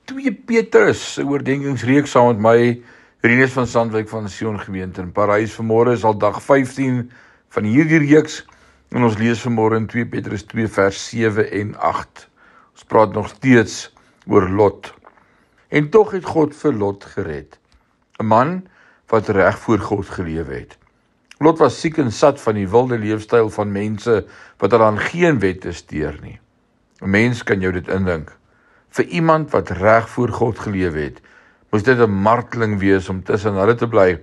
2 Petrus, 'n oordenkingsreeks saam met my, Rinus van Sandwyk van Sion Gemeente in Parys. Vanmôre is al dag 15 van hierdie reeks en ons lees vanmôre in 2 Petrus 2 vers 7 en 8. Ons praat nog steeds oor Lot. En tog het God vir Lot gered, 'n man wat reg voor God geleef het. Lot was siek en sat van die wilde leefstyl van mense wat hulle aan geen wette steur nie. 'n Mens kan jou dit indink. Vir iemand wat reg voor God geleef het, moes dit 'n marteling wees om tussen hulle te bly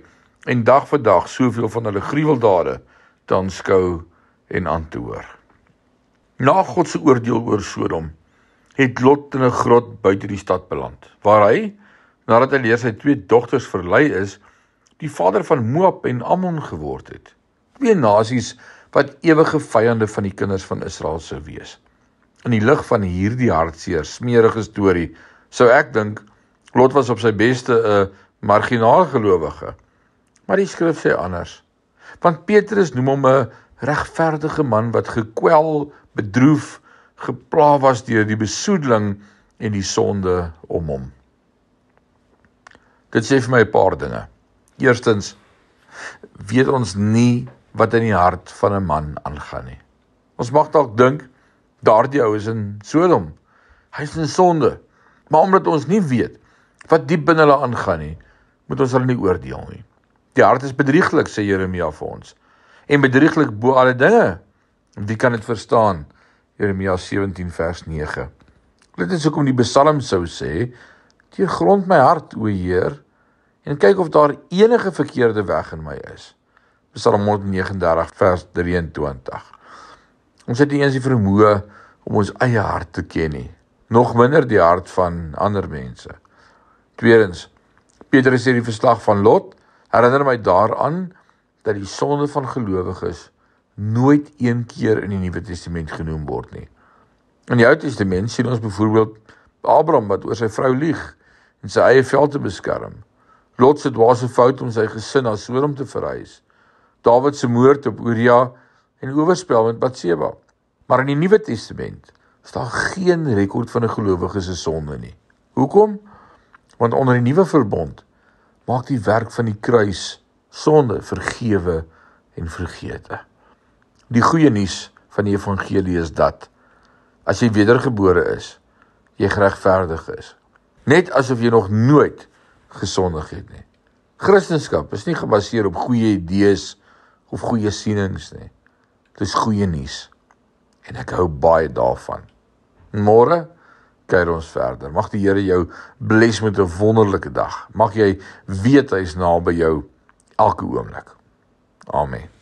en dag vir dag soveel van hulle gruweldade te aanskou en aan te hoor. Na God se oordeel oor Sodom, het Lot in 'n grot buite die stad beland, waar hy, nadat hy deur sy 2 dogters verlei is, die vader van Moab en Ammon geword het. 2 nasies wat ewige vyande van die kinders van Israel sou wees. In die lig van hierdie hartseer, smerige storie, sou ek dink, Lot was op sy beste 'n marginaal gelowige. Maar die skrif sê anders. Want Petrus noem hom 'n regverdige man wat gekwel, bedroef, gepla was deur die besoedeling en die sonde om hom. Dit sê vir my 'n paar dinge. Eerstens, weet ons nie wat in die hart van 'n man aangaan nie. Ons mag dalk dink, daardie ou is in Sodom, hy is in sonde, maar omdat ons nie weet wat diep binne hulle aangaan nie, moet ons hulle nie oordeel nie. Die hart is bedrieglik, sê Jeremia vir ons, en bedrieglik bo alle dinge. Wie kan dit verstaan? Jeremia 17 vers 9. Dit is hoekom die Psalm sou sê, deurgrond my hart, o Heer, en kyk of daar enige verkeerde weg in my is. Psalm 139 vers 23. Ons het nie eens die vermoë om ons eie hart te ken nie, nog minder die hart van ander mense. Tweedens, Petrus sê die verslag van Lot herinner my daaraan dat die sonde van gelowiges nooit een keer in die Nuwe Testament genoem word nie. In die Ou Testament sien ons byvoorbeeld Abraham wat oor sy vrou lieg en sy eie veld te beskerm. Lot se dwaase fout om sy gesin na Sodom te verhuis. Dawid se moord op Uria en oorspel met Batseba. Maar in die Nuwe Testament is daar geen rekord van 'n gelowige se sonde nie. Hoekom? Want onder die nuwe verbond maak die werk van die kruis sonde vergewe en vergete. Die goeie nuus van die evangelie is dat, as jy wedergebore is, jy geregverdig is. Net asof jy nog nooit gesondig het nie. Christendom is nie gebaseer op goeie idees of goeie sienings nie. Dit is goeie nuus. En ek hou baie daarvan. Môre kyk ons verder. Mag die Here jou bless met 'n wonderlike dag. Mag jy weet hy is naby jou elke oomblik. Amen.